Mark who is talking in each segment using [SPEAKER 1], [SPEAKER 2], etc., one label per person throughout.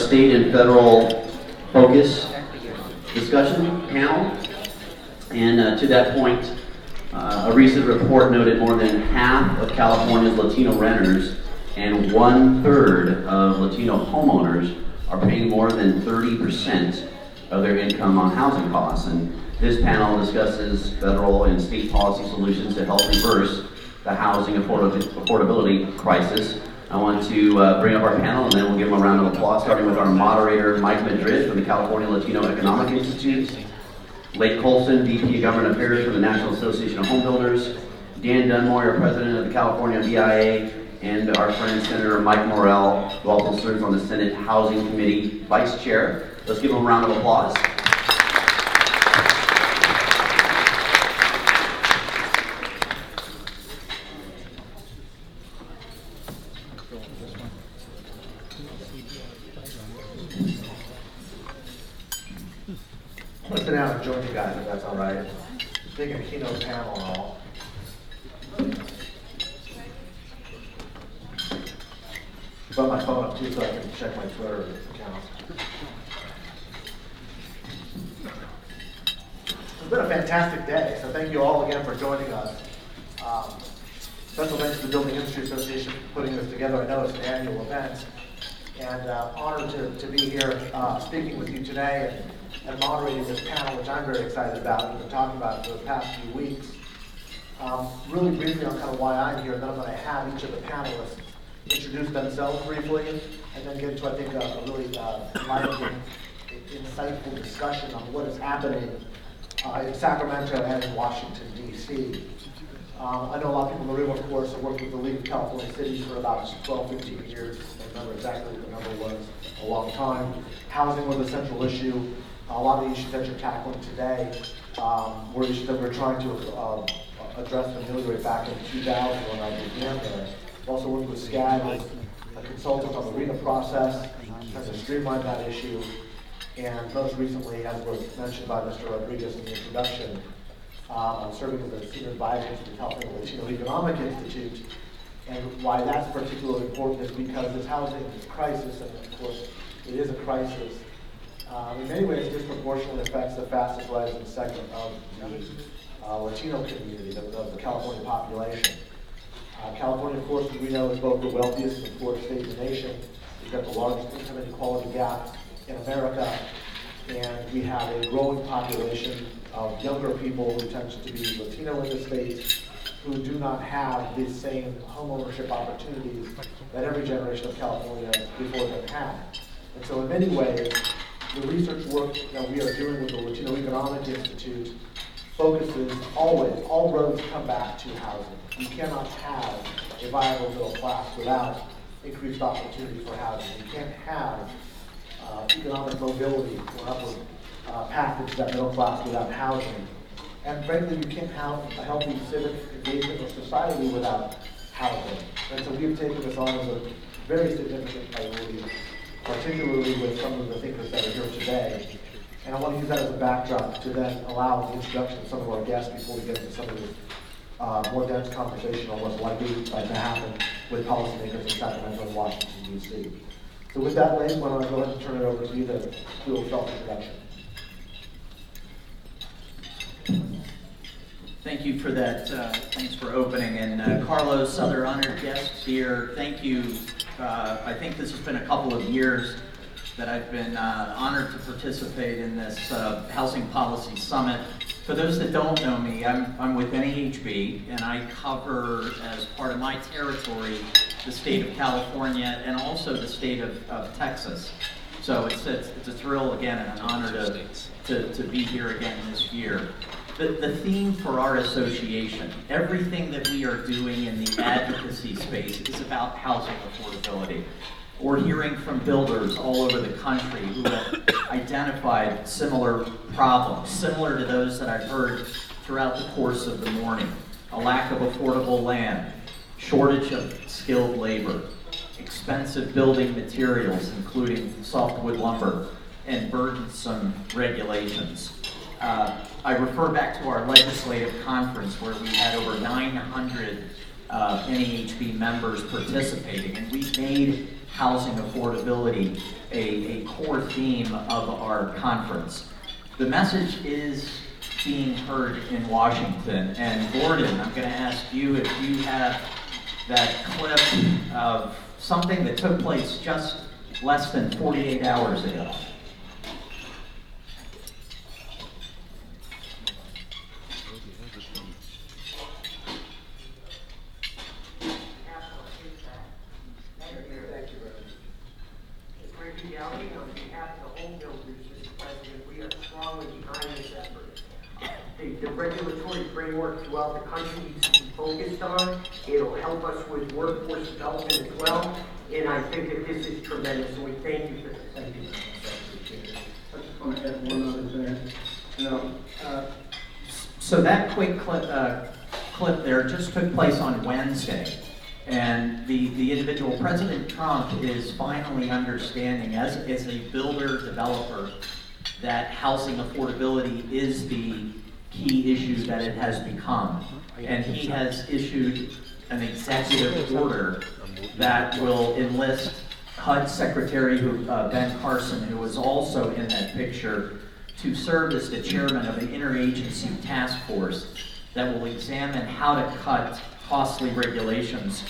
[SPEAKER 1] state and federal focus discussion panel. And to that point, a recent report noted more than half of California's Latino renters and 1/3 of Latino homeowners are paying more than 30% of their income on housing costs. And this panel discusses federal and state policy solutions to help reverse the housing affordability crisis. I want to bring up our panel, and then we'll give them a round of applause, starting with our moderator, Mike Madrid from the California Latino Economic Institute, Lake Coulson, VP of Government Affairs from the National Association of Home Builders, Dan Dunmoyer, President of the California BIA, and our friend Senator Mike Morrell, who also serves on the Senate Housing Committee Vice Chair. Let's give them a round of applause.
[SPEAKER 2] I'm going to sit down and join you guys, if that's all right. Big and keynote panel and all. Brought my phone up too so I can check my Twitter account. It's been a fantastic day, so thank you all again for joining us. Special thanks to the Building Industry Association for putting this together. I know it's an annual event, and honored to be here speaking with you today and moderating this panel, which I'm very excited about. We've been talking about it for the past few weeks. Really briefly on kind of why I'm here, and then I'm going to have each of the panelists introduce themselves briefly, and then get into, I think, a really enlightening, insightful discussion on what is happening in Sacramento and in Washington, D.C. I know a lot of people in the room, of course, have worked with the League of California Cities for about 12, 15 years. I don't remember exactly what the number was, a long time. Housing was a central issue. A lot of the issues that you're tackling today were issues that we're trying to address and ameliorate back in 2000 when I began there. Also worked with SCAD as a consultant on the RENA process, trying to streamline that issue. And most recently, as was mentioned by Mr. Rodriguez in the introduction, I'm serving as a senior advisor to the California Latino Economic Institute. And why that's particularly important is because this housing crisis, and of course it is a crisis, in many ways disproportionately affects the fastest rising segment of the Latino community, of the California population. California, of course, as we know, is both the wealthiest and poorest state in the nation. We've got the largest income inequality gap in America, and we have a growing population of younger people who tend to be Latino in the state, who do not have the same homeownership opportunities that every generation of California before them had. And so in many ways, the research work that we are doing with the Latino Economic Institute focuses always, all roads come back to housing. You cannot have a viable middle class without increased opportunity for housing. You can't have economic mobility or upward passage to that middle class without housing. And frankly, you can't have a healthy civic engagement or society without housing. And so we've taken this on as a very significant priority, particularly with some of the thinkers that are here today. And I want to use that as a backdrop to then allow the introduction of some of our guests before we get into some of the more dense conversation on what's likely to happen with policymakers in Sacramento and Washington, D.C. So with that, Lane, why don't I go ahead and turn it over to you to do a little self-introduction.
[SPEAKER 3] Thank you for that. Thanks for opening. And Carlos, other honored guests here, thank you. I think this has been a couple of years that I've been honored to participate in this Housing Policy Summit. For those that don't know me, I'm with NAHB, and I cover, as part of my territory, the state of California and also the state of Texas. So it's a thrill, again, and an honor to be here again this year. The theme for our association, everything that we are doing in the advocacy space is about housing affordability. We're hearing from builders all over the country who have identified similar problems, similar to those that I've heard throughout the course of the morning. A lack of affordable land, shortage of skilled labor, expensive building materials, including softwood lumber, and burdensome regulations. I refer back to our legislative conference where we had over 900 NAHB members participating, and we made housing affordability a core theme of our conference. The message is being heard in Washington. And Gordon, I'm going to ask you if you have that clip of something that took place just less than 48 hours ago.
[SPEAKER 4] On behalf of the home builders, Mr. President, we are strongly behind this effort. The regulatory framework throughout the country needs to be focused on. It'll help us with workforce development as well, and I think that this is tremendous, and we thank you for this. Thank you.
[SPEAKER 5] I just want to add one other thing.
[SPEAKER 3] So that quick clip there just took place on Wednesday. And the individual, President Trump, is finally understanding, as a builder, developer, that housing affordability is the key issue that it has become. And he has issued an executive order that will enlist HUD Secretary Ben Carson, who was also in that picture, to serve as the chairman of an interagency task force that will examine how to cut costly regulations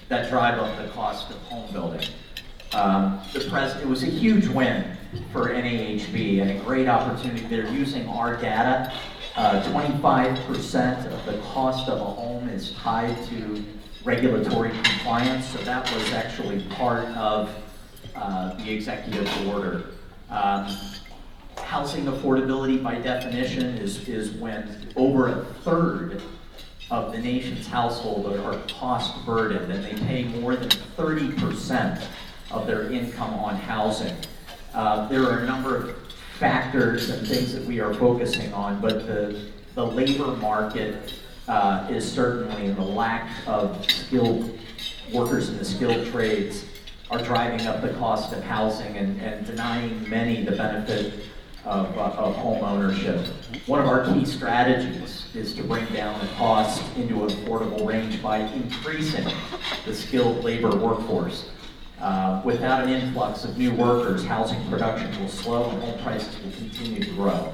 [SPEAKER 3] that drive up the cost of home building. It was a huge win for NAHB and a great opportunity. They're using our data. 25% of the cost of a home is tied to regulatory compliance, so that was actually part of the executive order. Housing affordability, by definition, is when over a third of the nation's household are cost burdened, and they pay more than 30% of their income on housing. There are a number of factors and things that we are focusing on, but the labor market is certainly, and the lack of skilled workers in the skilled trades are driving up the cost of housing and denying many the benefit of home ownership. One of our key strategies is to bring down the cost into an affordable range by increasing the skilled labor workforce. Without an influx of new workers, housing production will slow and home prices will continue to grow.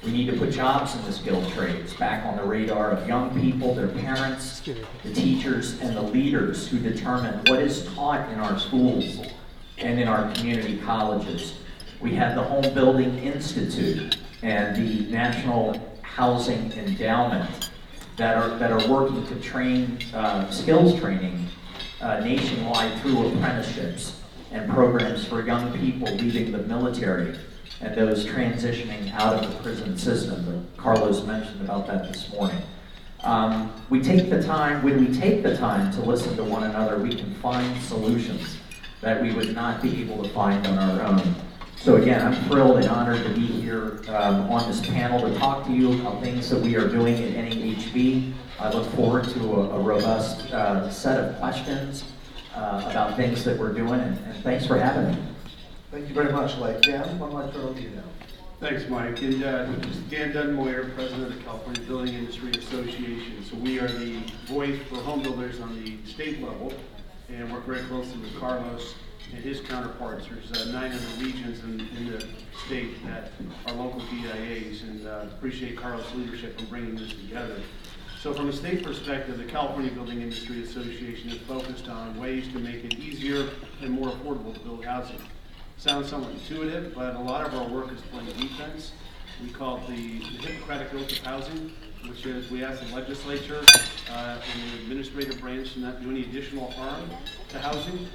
[SPEAKER 3] We need to put jobs in the skilled trades back on the radar of young people, their parents, the teachers, and the leaders who determine what is taught in our schools and in our community colleges. We have the Home Building Institute and the National Housing Endowment that are working to train skills training nationwide through apprenticeships and programs for young people leaving the military and those transitioning out of the prison system. Carlos mentioned about that this morning. When we take the time to listen to one another, we can find solutions that we would not be able to find on our own. So again, I'm thrilled and honored to be here on this panel to talk to you about things that we are doing at NAHB. I look forward to a robust set of questions about things that we're doing, and thanks for having me.
[SPEAKER 2] Thank you very much, Blake. Dan, one more turn over to you now.
[SPEAKER 6] Thanks, Mike. And this is Dan Dunmoyer, President of the California Building Industry Association. So we are the voice for home builders on the state level, and work very closely with Carlos and his counterparts. There's 900 regions in the state that are local BIAs, and appreciate Carlos' leadership in bringing this together. So from a state perspective, the California Building Industry Association is focused on ways to make it easier and more affordable to build housing. Sounds somewhat intuitive, but a lot of our work is playing defense. We call it the Hippocratic Oath of Housing, which is we ask the legislature and the administrative branch to not do any additional harm to housing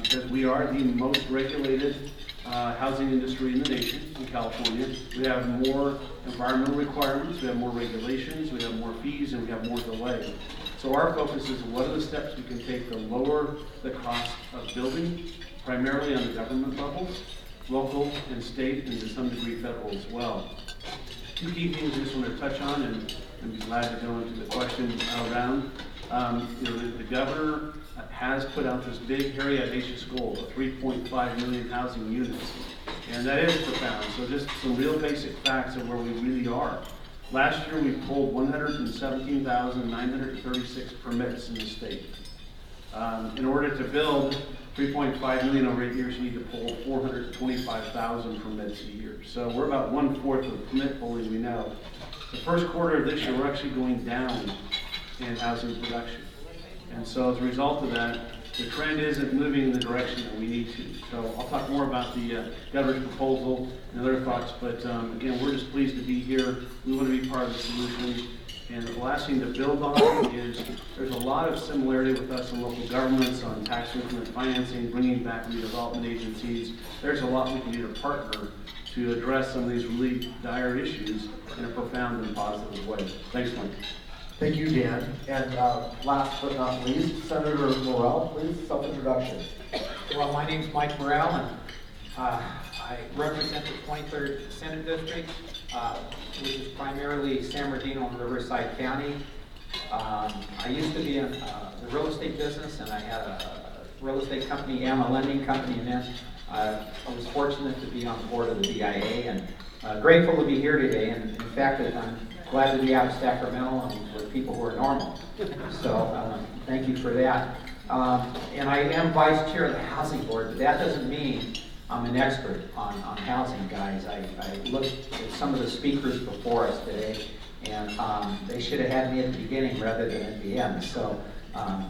[SPEAKER 6] because we are the most regulated housing industry in the nation, in California. We have more environmental requirements, we have more regulations, we have more fees, and we have more delay. So our focus is what are the steps we can take to lower the cost of building, primarily on the government level, local and state, and to some degree federal as well. Two key things I just want to touch on, and I'd be glad to go into the question around. The governor has put out this big, hairy, audacious goal of 3.5 million housing units, and that is profound. So just some real basic facts of where we really are. Last year, we pulled 117,936 permits in the state. In order to build 3.5 million over 8 years, you need to pull 425,000 permits a year. So we're about 1/4 of the permit pulling we know. The first quarter of this year, we're actually going down in housing production. And so as a result of that, the trend isn't moving in the direction that we need to. So I'll talk more about the governor's proposal and other thoughts, but again, we're just pleased to be here. We want to be part of the solution. And the last thing to build on is there's a lot of similarity with us in local governments on tax increment financing, bringing back redevelopment agencies. There's a lot we can do to partner to address some of these really dire issues in a profound and positive way. Thanks, Mike.
[SPEAKER 2] Thank you, Dan. And last but not least, Senator Morrell, please, self-introduction.
[SPEAKER 7] Well, my name's Mike Morrell, and I represent the 23rd Senate District, which is primarily San Bernardino and Riverside County. I used to be in the real estate business, and I had a real estate company and a lending company, and then I was fortunate to be on the board of the BIA, and grateful to be here today. And in fact, I'm glad to be out of Sacramento and with people who are normal. So thank you for that. And I am vice chair of the housing board, but that doesn't mean I'm an expert on housing, guys. I looked at some of the speakers before us today, and they should have had me at the beginning rather than at the end. So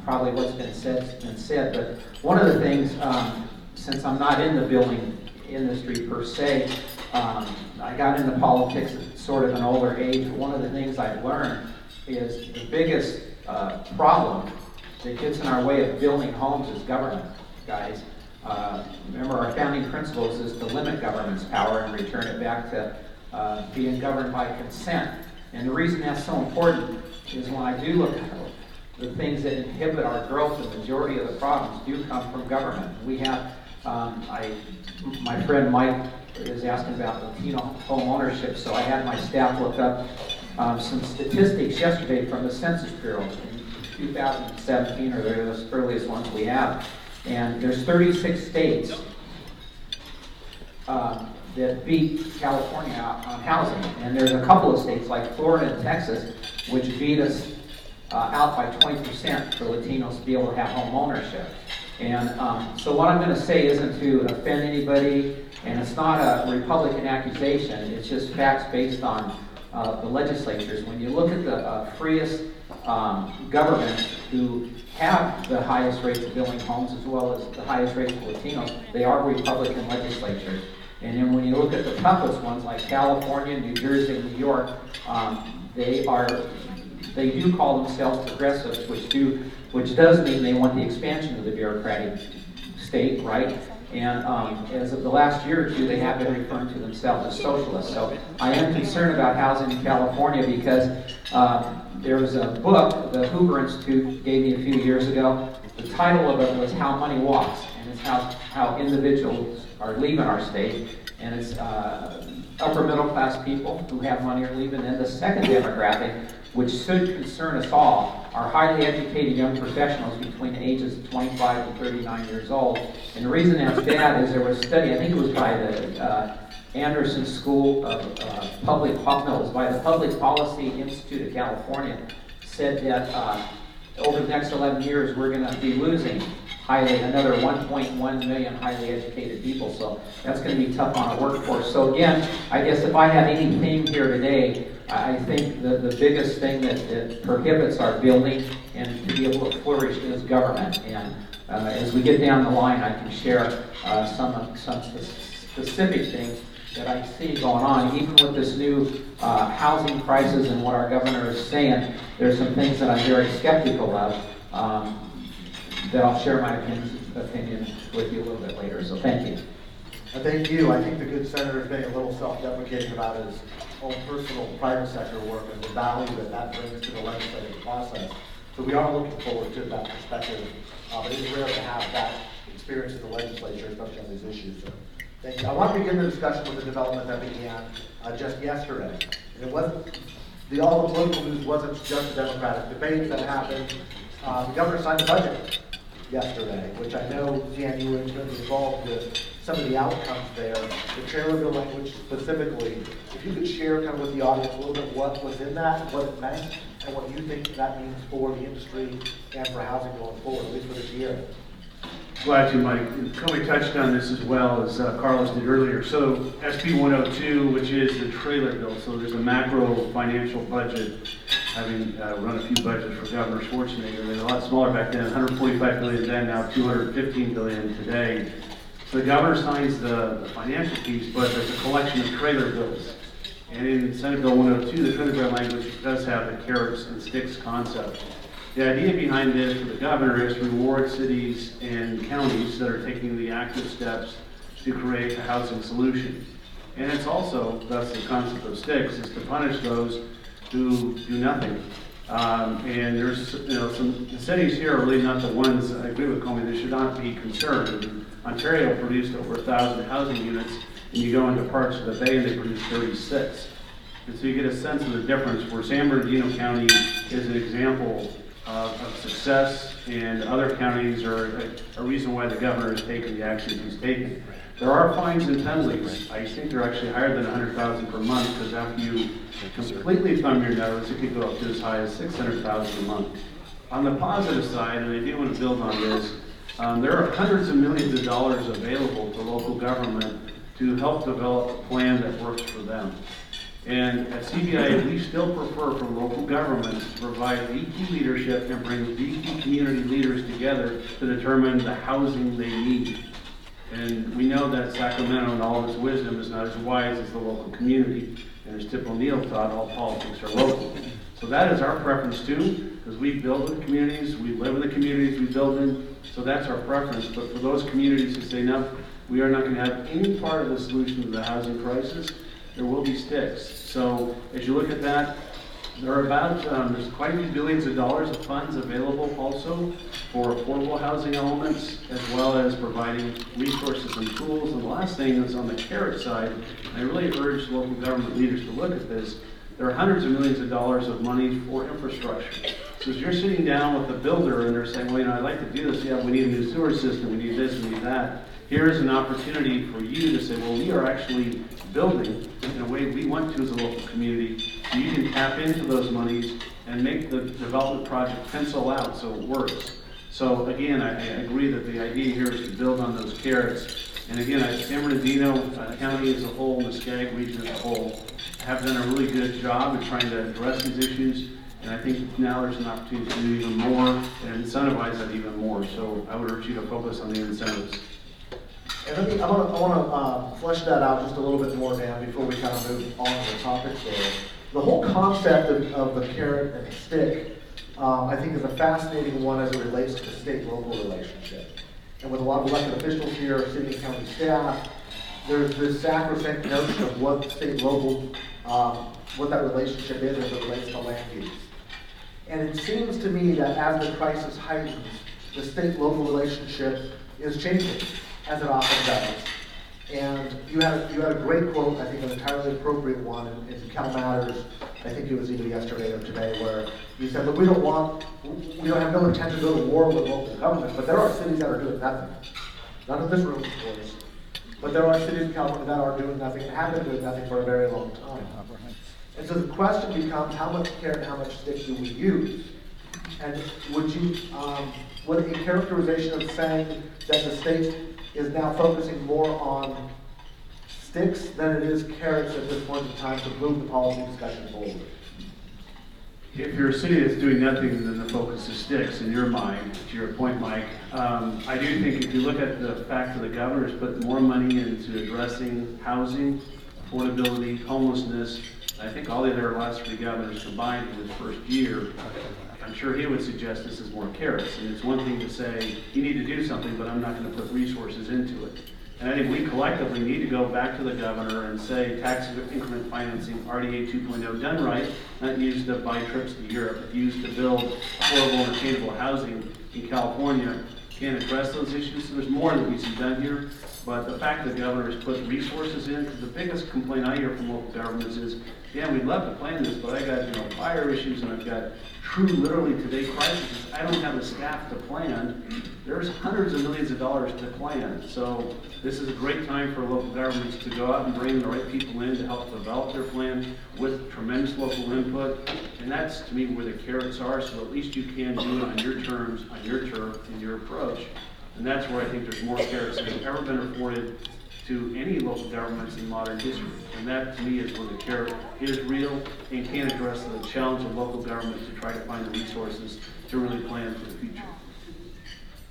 [SPEAKER 7] probably what's been said has been said. But one of the things, since I'm not in the building industry per se, I got into politics at sort of an older age. One of the things I've learned is the biggest problem that gets in our way of building homes is government, guys. Remember, our founding principles is to limit government's power and return it back to being governed by consent. And the reason that's so important is when I do look at the things that inhibit our growth, the majority of the problems do come from government. We have, my friend Mike is asking about Latino home ownership, so I had my staff look up some statistics yesterday from the Census Bureau in 2017, or they're the earliest ones we have. And there's 36 states that beat California out on housing. And there's a couple of states like Florida and Texas which beat us out by 20% for Latinos to be able to have home ownership. And so what I'm going to say isn't to offend anybody, and it's not a Republican accusation, it's just facts based on the legislatures. When you look at the freest governments who have the highest rates of building homes as well as the highest rates of Latinos, they are Republican legislatures. And then when you look at the toughest ones like California, New Jersey, and New York, they do call themselves progressives, which does mean they want the expansion of the bureaucratic state, right? And as of the last year or two, they have been referring to themselves as socialists. So I am concerned about housing in California because there was a book the Hoover Institute gave me a few years ago. The title of it was How Money Walks, and it's how individuals are leaving our state. And it's upper middle class people who have money are leaving. And the second demographic, which should concern us all, are highly educated young professionals between the ages of 25 and 39 years old. And the reason that's bad is there was a study, I think it was by the Anderson School of Public Policy Institute of California, said that over the next 11 years we're going to be losing another 1.1 million highly educated people. So that's going to be tough on our workforce. So again, I guess if I have any theme here today, I think the biggest thing that prohibits our building and to be able to flourish is government. And as we get down the line, I can share some specific things that I see going on. Even with this new housing crisis and what our governor is saying, there's some things that I'm very skeptical of that I'll share my opinion with you a little bit later. So thank you.
[SPEAKER 2] Thank you. I think the good senator is being a little self-deprecating about his own personal private sector work and the value that brings to the legislative process. So we are looking forward to that perspective. But it is rare to have that experience in the legislature, especially on these issues. So thank you. I want to begin the discussion with the development that began just yesterday. And it wasn't, all the political news wasn't just the Democratic debate that happened. The governor signed the budget yesterday, which I know, Dan, you were going to be involved with some of the outcomes there. The trailer bill language specifically, if you could share kind of with the audience a little bit what was in that, what it meant, and what you think that means for the industry and for housing going forward, at least for this year.
[SPEAKER 6] Glad to, Mike. And Kobe touched on this as well as Carlos did earlier. So SB 102, which is the trailer bill, so there's a macro financial budget. Having run a few budgets for Governor Schwarzenegger, they're a lot smaller back then, 145 billion then, now 215 billion today. So the governor signs the financial piece, but there's a collection of trailer bills. And in Senate Bill 102, the trailer bill language does have the carrots and sticks concept. The idea behind this for the governor is to reward cities and counties that are taking the active steps to create a housing solution. And it's also, thus the concept of sticks, is to punish those who do nothing. And there's, the cities here are really not the ones, I agree with Comey, they should not be concerned. Ontario produced over 1,000 housing units, and you go into parts of the Bay and they produce 36. And so you get a sense of the difference where San Bernardino County is an example of success, and other counties are a reason why the governor has taken the actions he's taken. There are fines and penalties. I think they're actually higher than $100,000 per month, because after you completely thumb your nose, it could go up to as high as $600,000 a month. On the positive side, and I do want to build on this, there are hundreds of millions of dollars available to local government to help develop a plan that works for them. And at CBI, we still prefer for local governments to provide VP leadership and bring VP community leaders together to determine the housing they need. And we know that Sacramento, in all of its wisdom, is not as wise as the local community. And as Tip O'Neill taught, all politics are local. So that is our preference too, because we build in communities, we live in the communities we build in, so that's our preference. But for those communities who say, no, we are not going to have any part of the solution to the housing crisis, there will be sticks. So as you look at that, there are about, there's quite a few billions of dollars of funds available also for affordable housing elements, as well as providing resources and tools. And the last thing is on the carrot side, I really urge local government leaders to look at this. There are hundreds of millions of dollars of money for infrastructure. So as you're sitting down with the builder and they're saying, well, I'd like to do this, yeah, we need a new sewer system, we need this, we need that. Here is an opportunity for you to say, well, we are actually building in a way we want to as a local community, so you can tap into those monies and make the development project pencil out so it works. So again, I agree that the idea here is to build on those carrots. And again, San Bernardino County as a whole, the Skag region as a whole, have done a really good job in trying to address these issues. And I think now there's an opportunity to do even more and incentivize that even more. So I would urge you to focus on the incentives.
[SPEAKER 2] And I want to flesh that out just a little bit more, Dan, before we kind of move on to the topics there. The whole concept of the carrot and the stick, I think, is a fascinating one as it relates to the state-local relationship. And with a lot of elected officials here, city and county staff, there's this sacrosanct notion of what state-local, what that relationship is as it relates to land use. And it seems to me that as the crisis heightens, the state-local relationship is changing, as it often does. And you had a great quote, I think an entirely appropriate one in Cal Matters, I think it was either yesterday or today, where you said, look, we don't have no intent to go to war with local government, but there are cities that are doing nothing. None of this room, of course. But there are cities in California that are doing nothing and have been doing nothing for a very long time. And so the question becomes, how much carrot and how much stick do we use? And would a characterization of saying that the state is now focusing more on sticks than it is carrots at this point in time to move the policy discussion forward?
[SPEAKER 6] If you're a city that's doing nothing, then the focus is sticks in your mind, to your point, Mike. I do think if you look at the fact that the governor's put more money into addressing housing, affordability, homelessness, I think all the other last three governors combined in his first year, I'm sure he would suggest this is more carrots. And it's one thing to say, you need to do something, but I'm not going to put resources into it. And I think we collectively need to go back to the governor and say tax increment financing, RDA 2.0 done right, not used to buy trips to Europe, but used to build affordable and attainable housing in California, can address those issues. So there's more that needs to be done here. But the fact that the governor has put resources in, because the biggest complaint I hear from local governments is, yeah, we'd love to plan this, but I got fire issues and I've got true, literally today crises. I don't have the staff to plan. There's hundreds of millions of dollars to plan. So this is a great time for local governments to go out and bring the right people in to help develop their plan with tremendous local input. And that's, to me, where the carrots are, so at least you can do it on your terms, on your turf, in your approach. And that's where I think there's more carrots than have ever been afforded to any local governments in modern history. And that, to me, is where the carrot is real and can address the challenge of local government to try to find the resources to really plan for the future.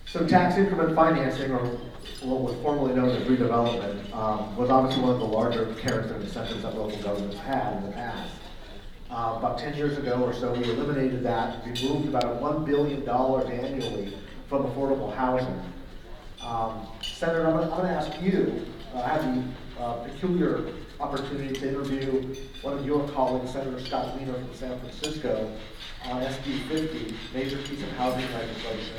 [SPEAKER 2] So tax increment financing, or what was formerly known as redevelopment, was obviously one of the larger carrots and incentives that local governments had in the past. About 10 years ago or so, we eliminated that. We moved about $1 billion annually from affordable housing. Senator, I'm going to ask you, I had the peculiar opportunity to interview one of your colleagues, Senator Scott Wiener from San Francisco, on SB 50, major piece of housing legislation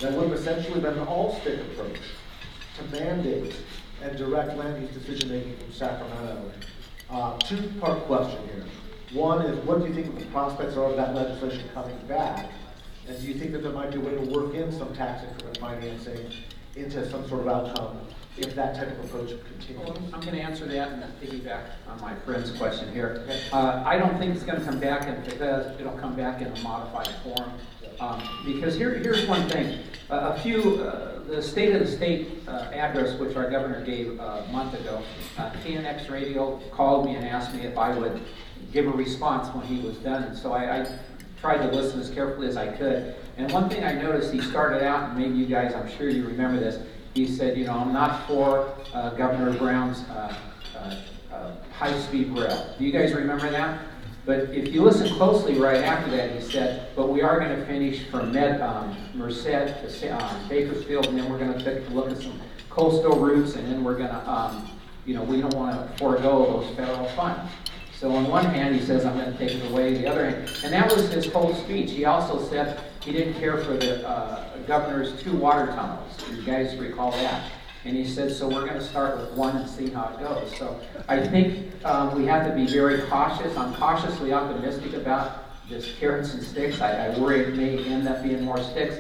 [SPEAKER 2] that would have essentially been an all-state approach to mandate and direct land use decision-making from Sacramento. Two-part question here. One is, what do you think the prospects are of that legislation coming back? And do you think that there might be a way to work in some tax increment financing into some sort of outcome if that type of approach continues?
[SPEAKER 7] I'm going to answer that and then piggyback on my friend's question here. I don't think it's going to come back, and if it does, it'll come back in a modified form. Because here's one thing. The State of the State address, which our governor gave a month ago, KNX Radio called me and asked me if I would give a response when he was done. And so I tried to listen as carefully as I could. And one thing I noticed, he started out, and maybe you guys, I'm sure you remember this, he said, you know, I'm not for Governor Brown's high-speed rail. Do you guys remember that? But if you listen closely right after that, he said, but we are going to finish from Merced to Bakersfield, and then we're going to take a look at some coastal routes, and then we're going to, you know, we don't want to forego those federal funds. So on one hand, he says, I'm going to take it away. The other hand, and that was his whole speech. He also said he didn't care for the governor's 2 water tunnels. You guys recall that? And he said, so we're going to start with 1 and see how it goes. So I think we have to be very cautious. I'm cautiously optimistic about this carrots and sticks. I worry it may end up being more sticks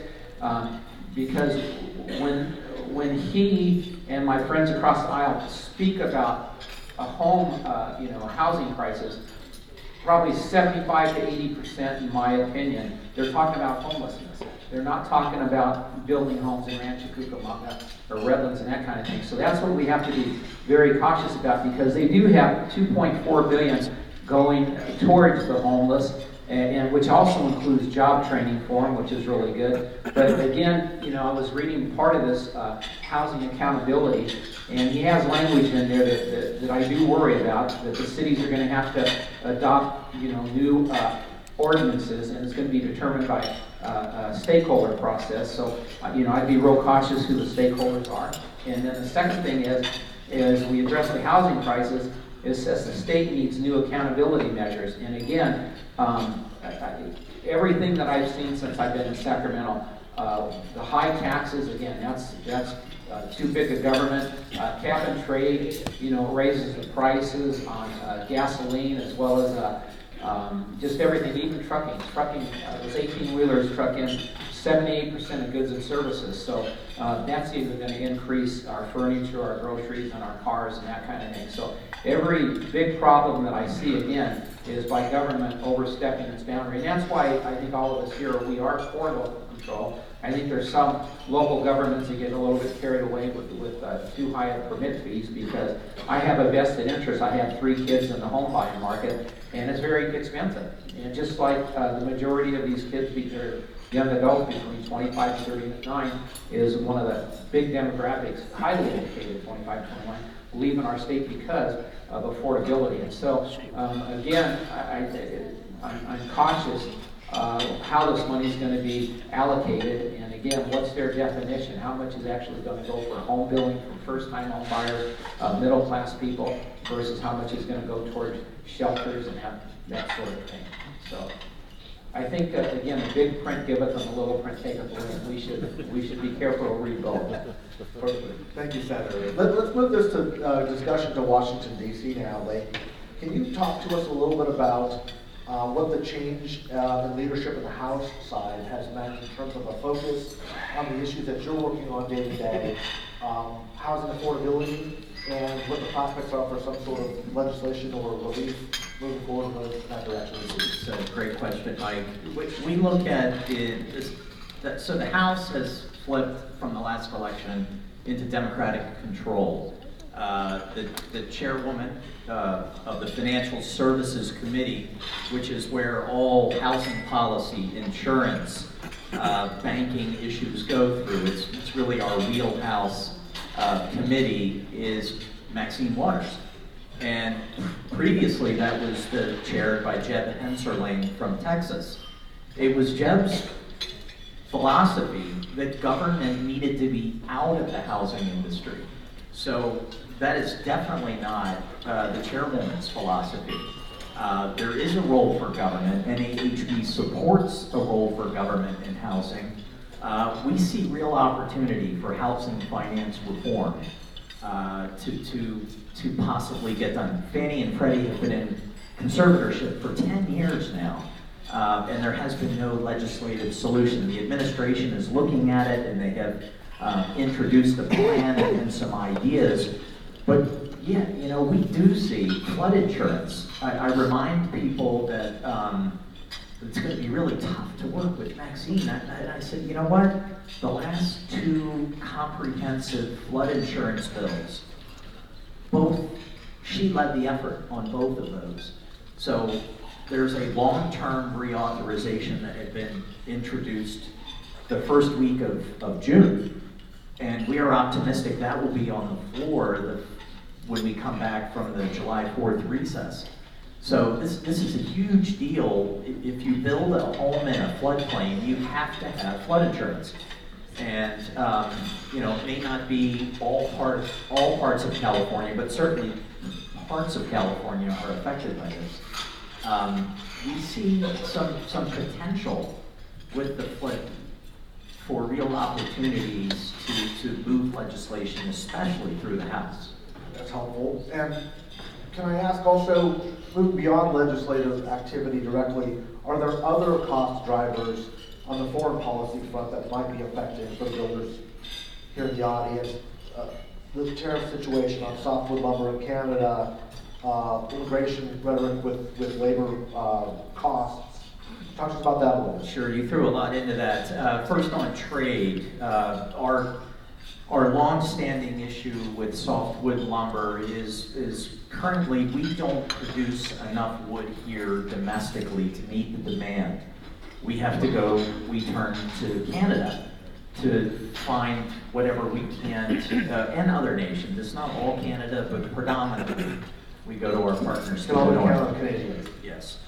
[SPEAKER 7] because when he and my friends across the aisle speak about a home, you know, housing crisis, probably 75 to 80%, in my opinion, they're talking about homelessness. They're not talking about building homes in Rancho Cucamonga or Redlands and that kind of thing. So that's what we have to be very cautious about, because they do have $2.4 billion going towards the homeless, and which also includes job training for them, which is really good. But again, you know, I was reading part of this housing accountability, and he has language in there that I do worry about, that the cities are going to have to adopt, you know, new ordinances, and it's going to be determined by a stakeholder process. So, you know, I'd be real cautious who the stakeholders are. And then the second thing is we address the housing crisis, it says the state needs new accountability measures. And again, everything that I've seen since I've been in Sacramento, the high taxes, again, that's too big a government. Cap and trade, you know, raises the prices on gasoline, as well as just everything, even trucking. Those 18-wheelers truck in 78% of goods and services. So that's even going to increase our furniture, our groceries, and our cars, and that kind of thing. So every big problem that I see, again, is by government overstepping its boundary. And that's why I think all of us here, we are for local control. I think there's some local governments that get a little bit carried away with too high of permit fees, because I have a vested interest. I have 3 kids in the home buying market, and it's very expensive. And just like the majority of these kids, they're young adults between 25 and 39, is one of the big demographics, highly educated, 25 to 21, leave in our state because of affordability. And so, again, I'm cautious how this money is going to be allocated, and again, what's their definition? How much is actually going to go for home building for first-time home buyers, middle-class people, versus how much is going to go towards shelters and that sort of thing. So I think, again, the big print giveth and the little print taketh away. We should be careful to read both.
[SPEAKER 2] Thank you, Senator. Let's move this to discussion to Washington, D.C. now, Lee. Can you talk to us a little bit about what the change in leadership in the House side has meant in terms of a focus on the issues that you're working on day to day, housing affordability, and what the prospects are for some sort of legislation or relief moving forward in that direction?
[SPEAKER 3] It's a great question, Mike. We look at it, so the House has flipped from the last election into Democratic control. The chairwoman of the Financial Services Committee, which is where all housing policy, insurance, banking issues go through, it's really our wheelhouse committee, is Maxine Waters. And previously that was chaired by Jeb Henserling from Texas. It was Jeb's philosophy that government needed to be out of the housing industry. So that is definitely not the chairwoman's philosophy. There is a role for government. NAHB supports a role for government in housing. We see real opportunity for housing finance reform to possibly get done. Fannie and Freddie have been in conservatorship for 10 years now, and there has been no legislative solution. The administration is looking at it, and they have introduced a plan and some ideas. But yeah, you know, we do see flood insurance. I remind people that it's going to be really tough to work with Maxine. I said, you know what? The last 2 comprehensive flood insurance bills, she led the effort on both of those. So there's a long-term reauthorization that had been introduced the first week of June. And we are optimistic that will be on the floor when we come back from the July 4th recess. So this is a huge deal. If you build a home in a floodplain, you have to have flood insurance. And you know, it may not be all parts of California, but certainly parts of California are affected by this. We see some potential with the flip for real opportunities to move legislation, especially through the House.
[SPEAKER 2] That's helpful. And can I ask also, moving beyond legislative activity directly, are there other cost drivers on the foreign policy front that might be affecting for the builders here in the audience? The tariff situation on softwood lumber in Canada, immigration rhetoric with labor costs. Talk to us about that a little bit.
[SPEAKER 3] Sure, you threw a lot into that. First on trade, our long-standing issue with softwood lumber is currently we don't produce enough wood here domestically to meet the demand. We turn to Canada to find whatever we can, and other nations. It's not all Canada, but predominantly we go to our partners to the north.
[SPEAKER 2] Canadians.
[SPEAKER 3] Yes.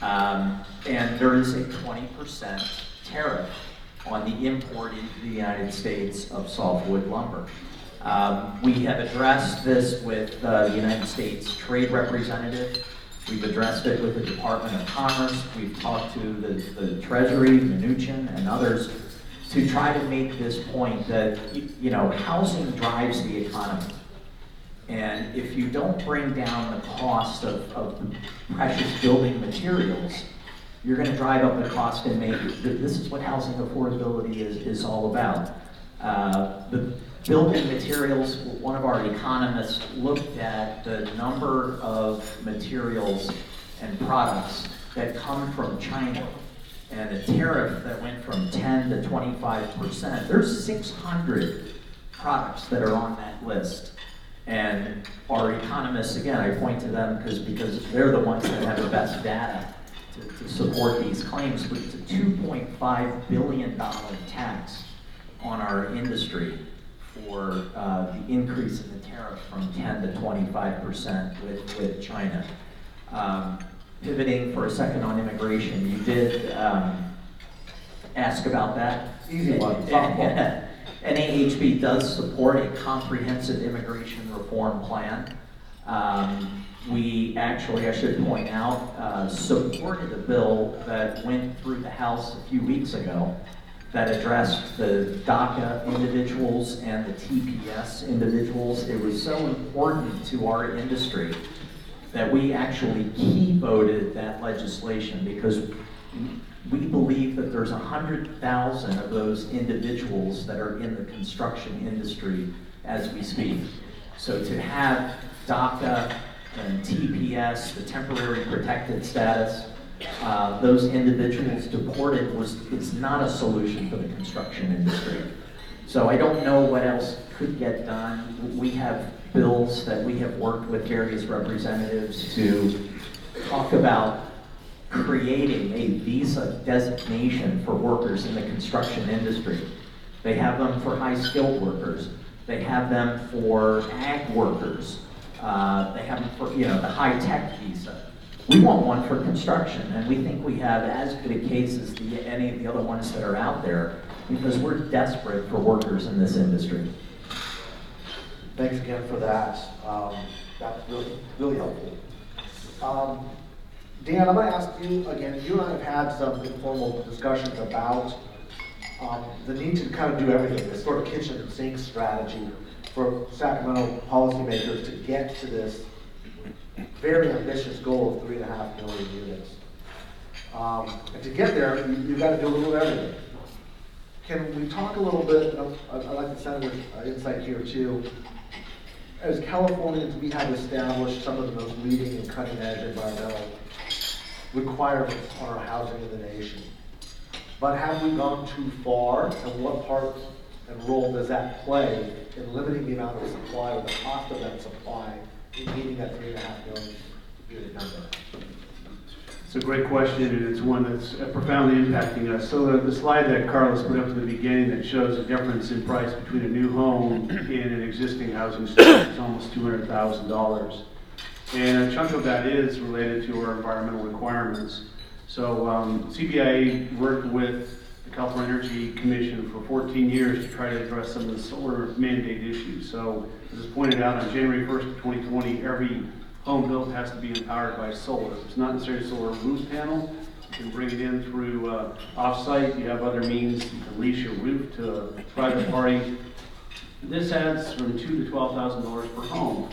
[SPEAKER 3] And there is a 20% tariff on the import into the United States of softwood lumber. We have addressed this with the United States Trade Representative. We've addressed it with the Department of Commerce. We've talked to the Treasury, Mnuchin, and others to try to make this point that, you know, housing drives the economy. And if you don't bring down the cost of the precious building materials, you're going to drive up the cost and make this is what housing affordability is all about. The building materials, one of our economists looked at the number of materials and products that come from China, and the tariff that went from 10 to 25%. There's 600 products that are on that list. And our economists, again, I point to them because they're the ones that have the best data to support these claims, but it's a $2.5 billion tax on our industry for the increase in the tariff from 10 to 25% with China. Pivoting for a second on immigration, you did ask about that.
[SPEAKER 2] Easy one.
[SPEAKER 3] NAHB does support a comprehensive immigration reform plan. We actually, I should point out, supported a bill that went through the House a few weeks ago that addressed the DACA individuals and the TPS individuals. It was so important to our industry that we actually key voted that legislation because we believe that there's 100,000 of those individuals that are in the construction industry as we speak. So to have DACA and TPS, the temporary protected status, those individuals deported it's not a solution for the construction industry. So I don't know what else could get done. We have bills that we have worked with various representatives to talk about creating a visa designation for workers in the construction industry. They have them for high-skilled workers. They have them for ag workers. They have them for, the high-tech visa. We want one for construction, and we think we have as good a case as any of the other ones that are out there, because we're desperate for workers in this industry.
[SPEAKER 2] Thanks again for that. That's really, really helpful. Dan, I'm going to ask you again, you and I have had some informal discussions about the need to kind of do everything, this sort of kitchen sink strategy for Sacramento policymakers to get to this very ambitious goal of 3.5 million units. And to get there, you've got to do a little of everything. Can we talk a little bit, I'd like the Senator's insight here too. As Californians, we have established some of the most leading and cutting edge environmental requirements on our housing in the nation. But have we gone too far, and what part and role does that play in limiting the amount of supply or the cost of that supply in meeting that 3.5 million unit number?
[SPEAKER 6] It's a great question, and it's one that's profoundly impacting us. So the slide that Carlos put up at the beginning that shows the difference in price between a new home and an existing housing stock is almost $200,000. And a chunk of that is related to our environmental requirements. So CBIA worked with the California Energy Commission for 14 years to try to address some of the solar mandate issues. So as is pointed out, on January 1st of 2020, every home built has to be empowered by solar. It's not necessarily a solar roof panel. You can bring it in through off-site. You have other means. You can lease your roof to a private party. This adds from $2,000 to $12,000 per home.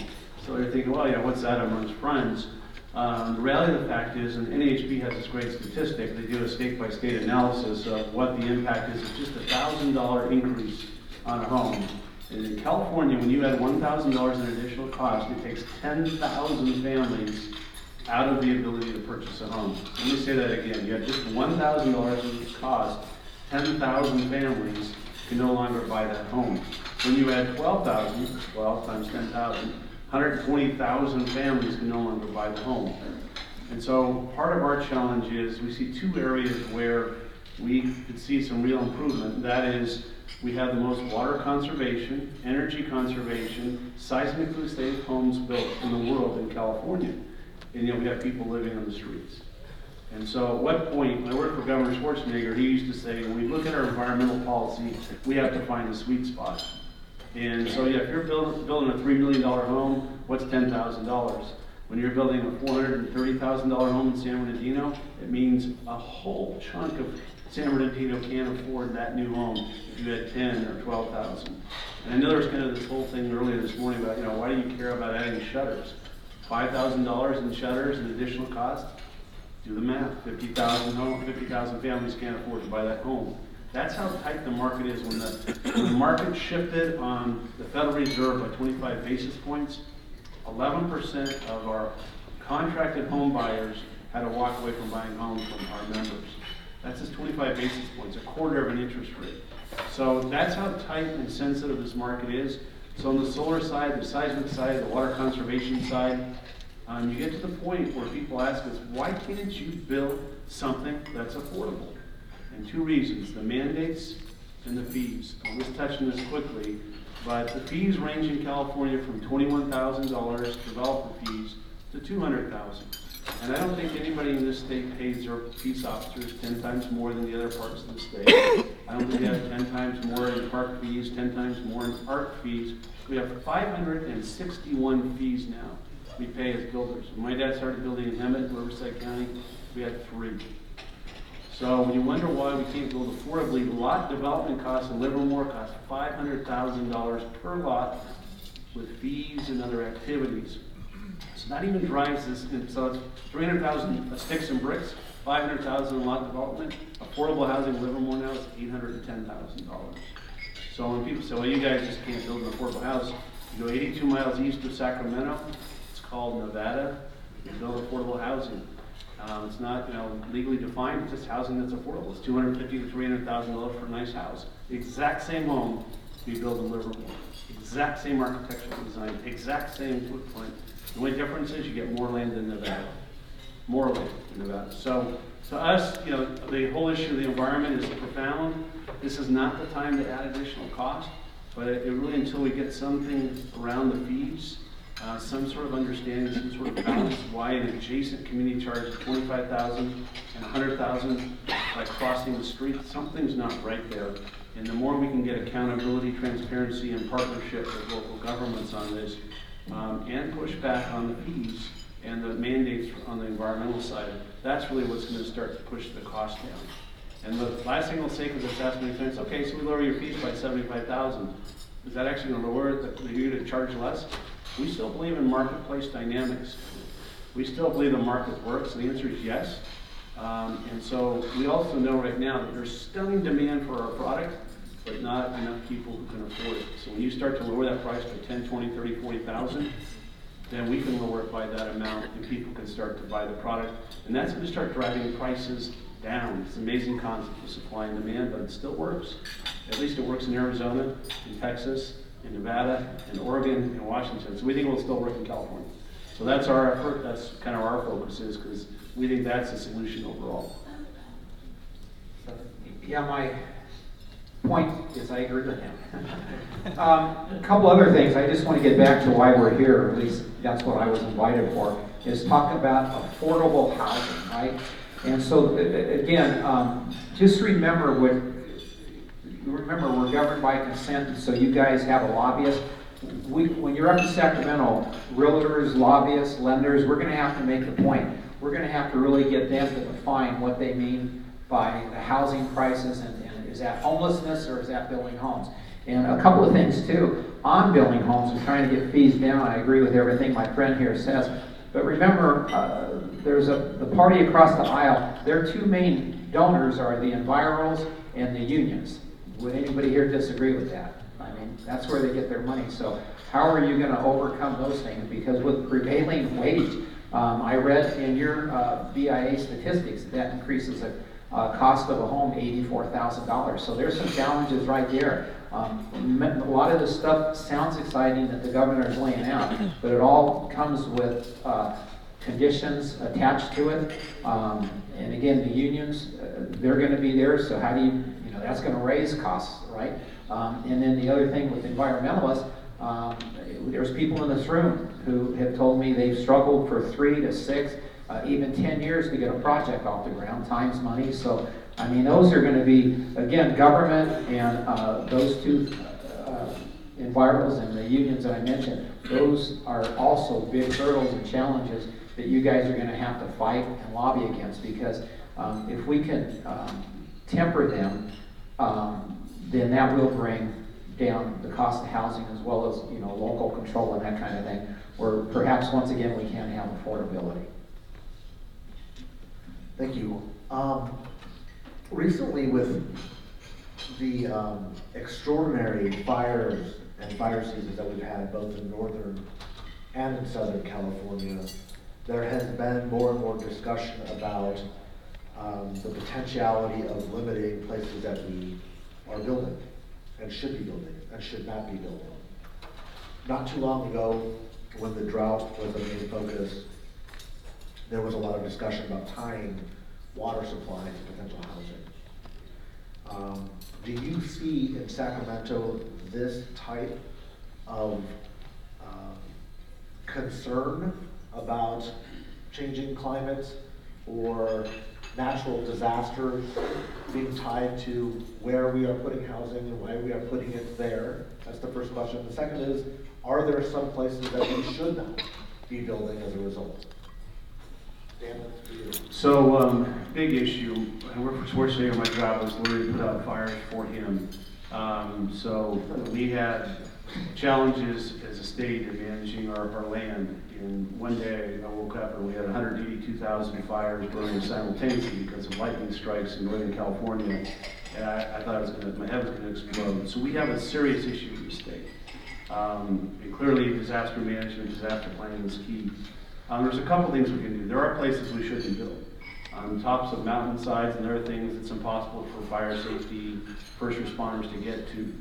[SPEAKER 6] So you're thinking, well, what's that amongst friends? The reality of the fact is, and NHB has this great statistic, they do a state-by-state analysis of what the impact is. It's just a $1,000 increase on a home. And in California, when you add $1,000 in additional cost, it takes 10,000 families out of the ability to purchase a home. Let me say that again. You have just $1,000 in cost, 10,000 families can no longer buy that home. When you add 12,000, 12 times 10,000, 120,000 families can no longer buy the home. And so part of our challenge is we see two areas where we could see some real improvement. That is, we have the most water conservation, energy conservation, seismically safe homes built in the world in California. And we have people living on the streets. And so at what point, when I worked for Governor Schwarzenegger, he used to say, when we look at our environmental policy, we have to find the sweet spot. And so if you're building a $3 million home, what's $10,000? When you're building a $430,000 home in San Bernardino, it means a whole chunk of San Bernardino can't afford that new home if you had 10 or 12,000. And I know there's kind of this whole thing earlier this morning about, why do you care about adding shutters? $5,000 in shutters and additional cost? Do the math. 50,000 families can't afford to buy that home. That's how tight the market is. When the market shifted on the Federal Reserve by 25 basis points, 11% of our contracted home buyers had to walk away from buying homes from our members. That's just 25 basis points, a quarter of an interest rate. So that's how tight and sensitive this market is. So on the solar side, the seismic side, the water conservation side, you get to the point where people ask us, why can't you build something that's affordable? And two reasons, the mandates and the fees. I'm just touching this quickly, but the fees range in California from $21,000 developer fees to $200,000. And I don't think anybody in this state pays their peace officers 10 times more than the other parts of the state. I don't think they have 10 times more in park fees, 10 times more in art fees. We have 561 fees now we pay as builders. When my dad started building in Hemet, Riverside County, we had 3. So when you wonder why we can't build affordably, lot development costs in Livermore cost $500,000 per lot with fees and other activities. So that even drives this, so it's 300,000 sticks and bricks, 500,000 in lot development. Affordable housing in Livermore now is $810,000. So when people say, well, you guys just can't build an affordable house, you go 82 miles east of Sacramento, it's called Nevada, you can build affordable housing. It's not, legally defined. It's just housing that's affordable. It's $250,000 to $300,000 for a nice house. The exact same home, we build in Livermore. Exact same architectural design, exact same footprint. The only difference is you get more land in Nevada. More land in Nevada. So to us, you know, the whole issue of the environment is profound. This is not the time to add additional cost, but it really, until we get something around the fees, some sort of understanding, some sort of balance, why an adjacent community charges $25,000 and $100,000 by crossing the street, something's not right there. And the more we can get accountability, transparency, and partnership with local governments on this, and push back on the fees and the mandates on the environmental side, that's really what's going to start to push the cost down. And the last thing I'll say, because it's asked many times, okay, so we lower your fees by $75,000. Is that actually going to lower you to charge less? We still believe in marketplace dynamics. We still believe the market works, and the answer is yes. And so we also know right now that there's stunning demand for our product, but not enough people who can afford it. So when you start to lower that price by 10, 20, 30, 40,000, then we can lower it by that amount, and people can start to buy the product. And that's going to start driving prices down. It's an amazing concept of supply and demand, but it still works. At least it works in Arizona, in Texas, in Nevada, in Oregon, in Washington. So we think it will still work in California. So that's our effort. That's kind of our focus is, because we think that's the solution overall.
[SPEAKER 7] Yeah, my point is I agree with him. A couple other things. I just want to get back to why we're here, or at least that's what I was invited for, is talk about affordable housing, right? And so, again, just remember we're governed by consent, and so you guys have a lobbyist. When you're up in Sacramento, realtors, lobbyists, lenders, we're going to have to make the point. We're going to have to really get them to define what they mean by the housing crisis, and is that homelessness or is that building homes? And a couple of things too, on building homes and trying to get fees down, I agree with everything my friend here says. But remember, there's the party across the aisle, their two main donors are the enviros and the unions. Would anybody here disagree with that? I mean, that's where they get their money. So how are you going to overcome those things? Because with prevailing wage, I read in your BIA statistics that increases the cost of a home $84,000. So there's some challenges right there. A lot of this stuff sounds exciting that the governor is laying out, but it all comes with conditions attached to it. And again, the unions, they're going to be there. So how do you know, that's going to raise costs, right? And then the other thing with environmentalists, there's people in this room who have told me they've struggled for 3 to 6, even 10 years to get a project off the ground, time's money. So, I mean, those are going to be, again, government and those two environmentals and the unions that I mentioned, those are also big hurdles and challenges that you guys are going to have to fight and lobby against, because if we can temper them, then that will bring down the cost of housing, as well as, you know, local control and that kind of thing, where perhaps once again we can have affordability.
[SPEAKER 2] Thank you. Recently, with the extraordinary fires and fire seasons that we've had both in northern and in southern California, there has been more and more discussion about the potentiality of limiting places that we are building and should be building and should not be building. Not too long ago, when the drought was a main focus, there was a lot of discussion about tying water supply to potential housing. Do you see in Sacramento this type of concern about changing climates or natural disasters being tied to where we are putting housing and why we are putting it there? That's the first question. The second is, are there some places that we should not be building as a result? Dan, that's for you.
[SPEAKER 6] So, big issue, and we're saying my job was literally to put out fires for him. So we had challenges as a state in managing our land. And one day I woke up and we had 182,000 fires burning simultaneously because of lightning strikes in Northern California. And I thought my head was going to explode. So we have a serious issue in the state. And clearly disaster management, disaster planning is key. There's a couple things we can do. There are places we shouldn't build. On tops of mountainsides, and there are things it's impossible for fire safety, first responders to get to.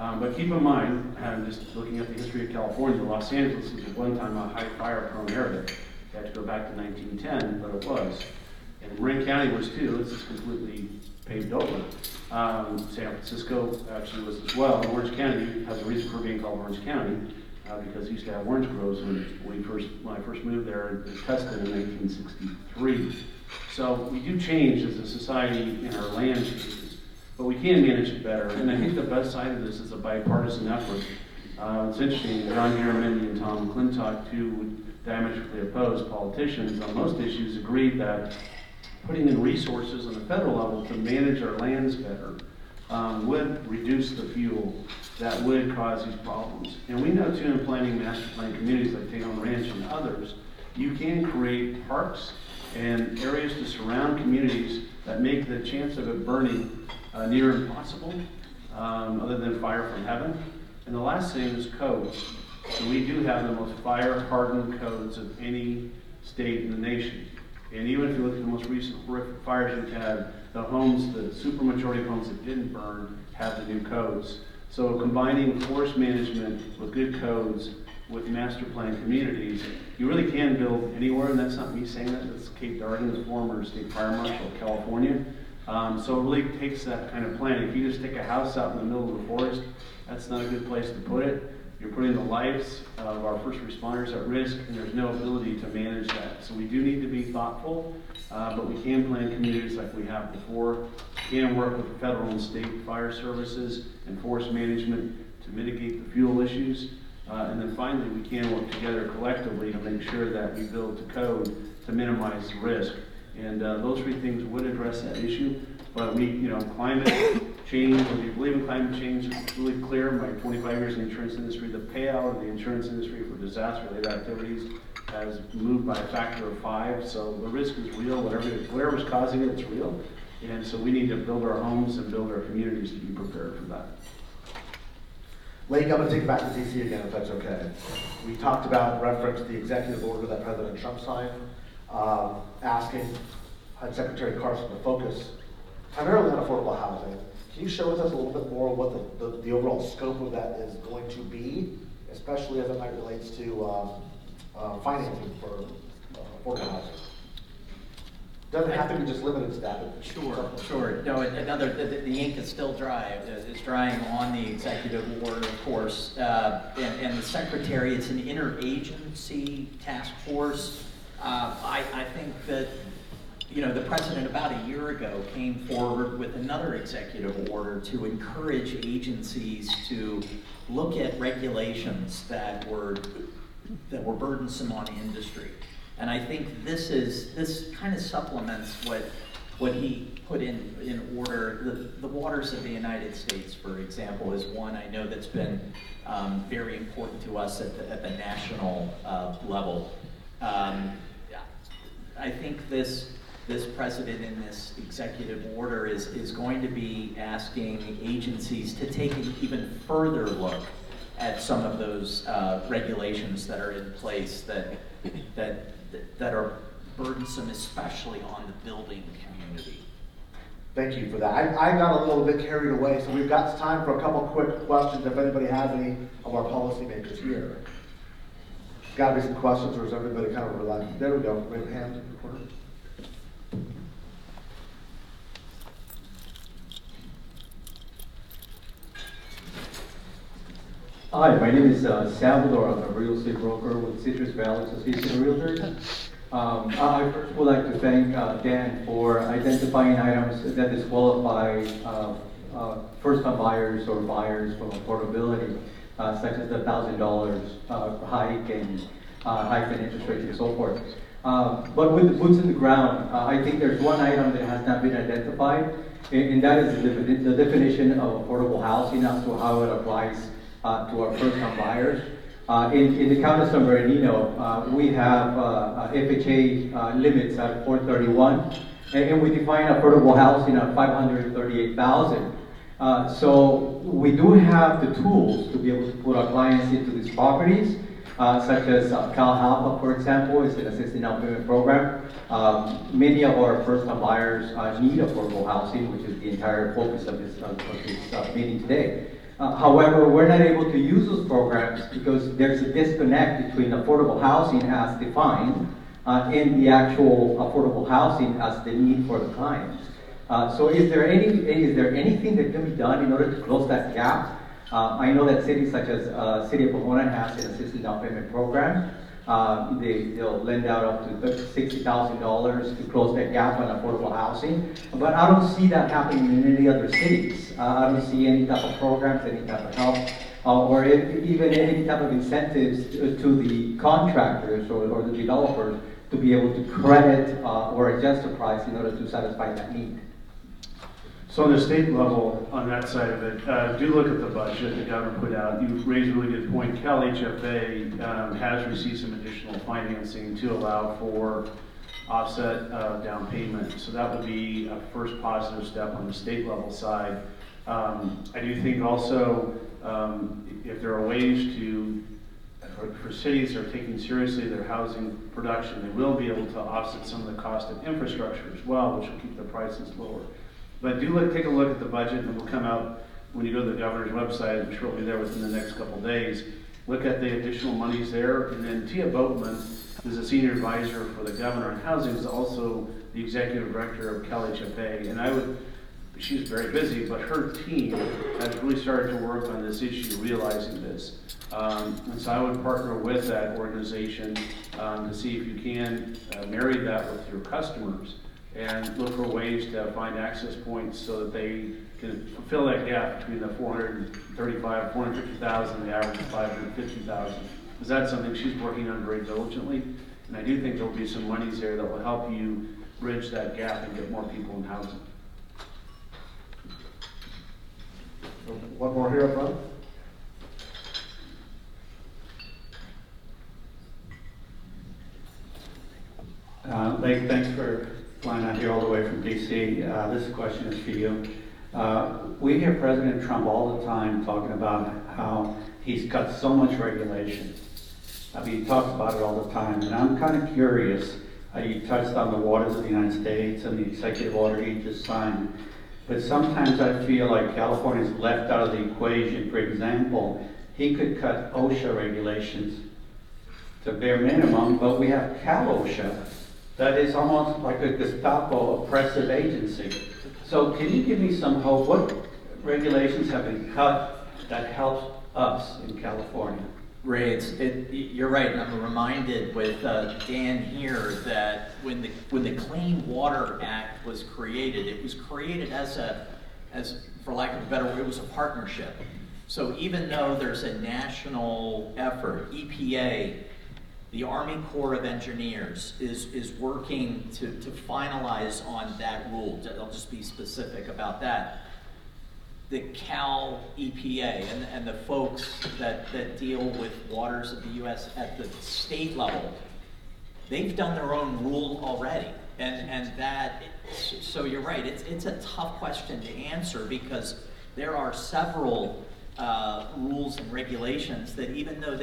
[SPEAKER 6] But keep in mind, just looking at the history of California, Los Angeles was at one time a high fire-prone area. You had to go back to 1910, but it was. And Marin County was too. It's just completely paved over. San Francisco actually was as well. Orange County has a reason for being called Orange County because it used to have orange groves when I first moved there and tested in 1963. So we do change as a society in our land changes, but we can manage it better. And I think the best side of this is a bipartisan effort. It's interesting, John Garamendi and Tom McClintock, two diametrically opposed politicians on most issues, agreed that putting in resources on the federal level to manage our lands better would reduce the fuel that would cause these problems. And we know too, in planning master plan communities like Tejon Ranch and others, you can create parks and areas to surround communities that make the chance of it burning near impossible, other than fire from heaven. And the last thing is codes. So we do have the most fire-hardened codes of any state in the nation. And even if you look at the most recent horrific fires we've had, the homes, the supermajority of homes that didn't burn have the new codes. So combining forest management with good codes with master plan communities, you really can build anywhere, and that's not me saying that, that's Kate Darden, the former state fire marshal of California. So it really takes that kind of planning. If you just stick a house out in the middle of the forest, that's not a good place to put it. You're putting the lives of our first responders at risk, and there's no ability to manage that. So we do need to be thoughtful, but we can plan communities like we have before. We can work with the federal and state fire services and forest management to mitigate the fuel issues. And then finally, we can work together collectively to make sure that we build the code to minimize the risk. And those three things would address that issue. But climate change, whether you believe in climate change, it's really clear. My 25 years in the insurance industry, the payout of the insurance industry for disaster-related activities has moved by a factor of 5. So the risk is real. Whatever's causing it, it's real. And so we need to build our homes and build our communities to be prepared for that.
[SPEAKER 2] Lake, I'm going to take it back to DC again, if that's okay. We talked about, referenced the executive order that President Trump signed, asking Secretary Coulson to focus primarily on affordable housing. Can you share with us a little bit more what the overall scope of that is going to be, especially as it might relates to financing for affordable housing? Doesn't have to be just limited to that.
[SPEAKER 3] Sure. No, the ink is still dry. It's drying on the executive order, of course. And the secretary, it's an interagency task force. I think that the president about a year ago came forward with another executive order to encourage agencies to look at regulations that were burdensome on the industry. And I think this kind of supplements what he put in order. The waters of the United States, for example, is one I know that's been very important to us at the national level. I think this president in this executive order is going to be asking agencies to take an even further look at some of those regulations that are in place that are burdensome, especially on the building community.
[SPEAKER 2] Thank you for that. I got a little bit carried away, so we've got time for a couple quick questions if anybody has any of our policymakers here. Got to be some questions, or is everybody kind of relaxed? There we go. Raise a hand in the corner.
[SPEAKER 8] Hi, my name is Salvador. I'm a real estate broker with Citrus Valley Association of Realtors. I first would like to thank Dan for identifying items that disqualify first-time buyers or buyers from affordability, such as the $1,000 hike and hike in interest rates and so forth. But with the boots in the ground, I think there's one item that has not been identified, and that is the definition of affordable housing as to how it applies to our first-time buyers. In the county of San Bernardino, we have FHA limits at 431, and we define affordable housing at 538,000. So we do have the tools to be able to put our clients into these properties, such as Cal Alpha, for example, is an assisted down payment program. Many of our first-time buyers need affordable housing, which is the entire focus of this meeting today. However, we're not able to use those programs because there's a disconnect between affordable housing as defined in the actual affordable housing as the need for the client. So is there anything that can be done in order to close that gap? I know that cities such as City of Pomona has an assisted down payment program. They'll lend out up to $60,000 to close that gap on affordable housing. But I don't see that happening in any other cities. I don't see any type of programs, any type of help, or even any type of incentives to the contractors or the developers to be able to credit or adjust the price in order to satisfy that need.
[SPEAKER 6] So on the state level, on that side of it, do look at the budget the governor put out. You raised a really good point. Cal HFA has received some additional financing to allow for offset down payment. So that would be a first positive step on the state level side. I do think also if there are ways to, for cities that are taking seriously their housing production, they will be able to offset some of the cost of infrastructure as well, which will keep the prices lower. But take a look at the budget, and we'll come out when you go to the governor's website. I'm sure it'll be there within the next couple of days. Look at the additional monies there, and then Tia Boatman, who's a senior advisor for the governor on housing, is also the executive director of Cal HFA. And she's very busy, but her team has really started to work on this issue, realizing this. And so I would partner with that organization to see if you can marry that with your customers and look for ways to find access points so that they can fulfill that gap between the 450,000 and the average of 550,000. Because that's something she's working on very diligently. And I do think there'll be some monies there that will help you bridge that gap and get more people in housing.
[SPEAKER 2] One more here up front.
[SPEAKER 5] Lake, thanks for flying out here all the way from DC. This question is for you. We hear President Trump all the time talking about how he's cut so much regulation. I mean, he talks about it all the time, and I'm kind of curious. You touched on the waters of the United States and the executive order he just signed. But sometimes I feel like California's left out of the equation. For example, he could cut OSHA regulations to bare minimum, but we have Cal-OSHA that is almost like a Gestapo oppressive agency. So can you give me some hope? What regulations have been cut that helps us in California?
[SPEAKER 3] Ray, you're right, and I'm reminded with Dan here that when the Clean Water Act was created, it was created as for lack of a better word, it was a partnership. So even though there's a national effort, EPA, the Army Corps of Engineers is working to finalize on that rule. I'll just be specific about that. The Cal EPA and the folks that deal with waters of the U.S. at the state level, they've done their own rule already. And that, so you're right, it's a tough question to answer because there are several rules and regulations that even though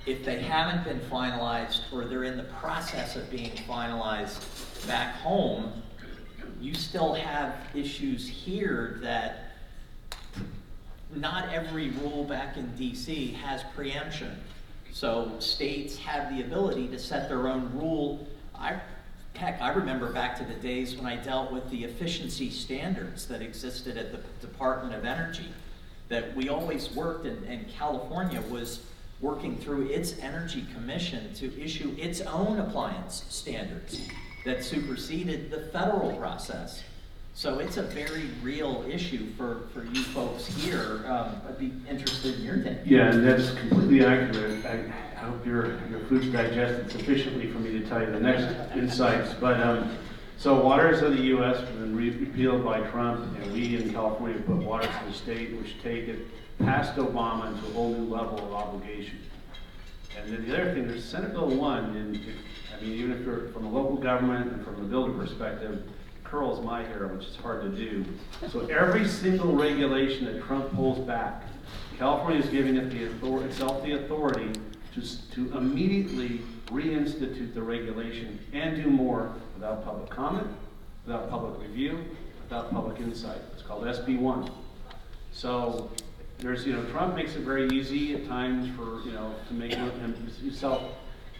[SPEAKER 3] if they haven't been finalized or they're in the process of being finalized back home, you still have issues here that not every rule back in DC has preemption. So states have the ability to set their own rule. I remember back to the days when I dealt with the efficiency standards that existed at the Department of Energy, that we always worked, and California was working through its Energy Commission to issue its own appliance standards that superseded the federal process. So it's a very real issue for you folks here. I'd be interested in your take.
[SPEAKER 6] Yeah, and that's completely accurate. I hope your food's digested sufficiently for me to tell you the next insights. But so waters of the U.S. have been repealed by Trump, and we in California put waters of the state, which take it past Obama into a whole new level of obligation. And then the other thing, there's Senate Bill 1, and I mean, even if you're from a local government and from a builder perspective, curls my hair, which is hard to do. So every single regulation that Trump pulls back, California is giving it itself the authority to immediately reinstitute the regulation and do more without public comment, without public review, without public insight. It's called SB 1. So there's, Trump makes it very easy at times for, to make himself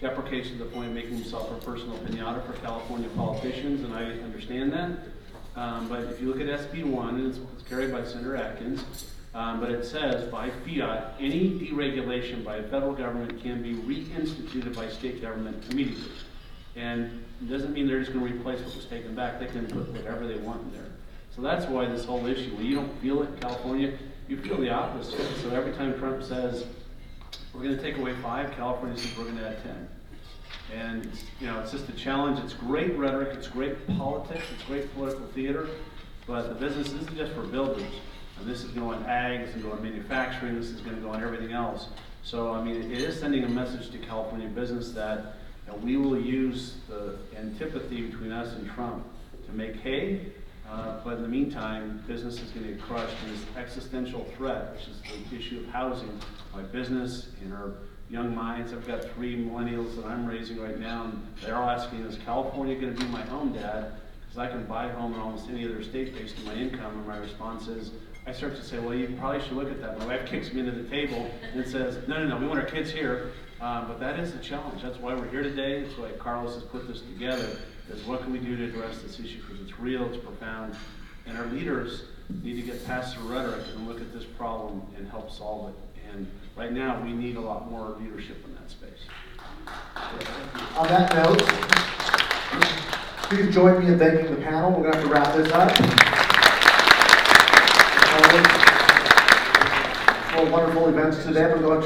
[SPEAKER 6] deprecation to the point of making himself a personal pinata for California politicians, and I understand that. But if you look at SB 1, and it's carried by Senator Atkins, but it says, by fiat, any deregulation by a federal government can be reinstituted by state government immediately. And it doesn't mean they're just going to replace what was taken back. They can put whatever they want in there. So that's why this whole issue, when you don't feel it in California, you feel the opposite. So every time Trump says, we're going to take away 5, California says we're going to add 10. And, it's just a challenge. It's great rhetoric. It's great politics. It's great political theater. But the business isn't just for builders. And this is going to ag, this is going to manufacturing, this is going to go on everything else. So, it is sending a message to California business that we will use the antipathy between us and Trump to make hay, but in the meantime, business is going to get crushed in this existential threat, which is the issue of housing by business in our young minds. I've got 3 millennials that I'm raising right now, and they're all asking, is California going to be my home, Dad? Because I can buy a home in almost any other state based on my income, and my response is, I start to say, well, you probably should look at that. My wife kicks me into the table and says, no, we want our kids here. But that is the challenge. That's why we're here today. That's why Carlos has put this together, is what can we do to address this issue? Because it's real, it's profound, and our leaders need to get past the rhetoric and look at this problem and help solve it. And right now, we need a lot more leadership in that space.
[SPEAKER 2] On that note, please join me in thanking the panel. We're going to have to wrap this up. Well, wonderful events today. We're going to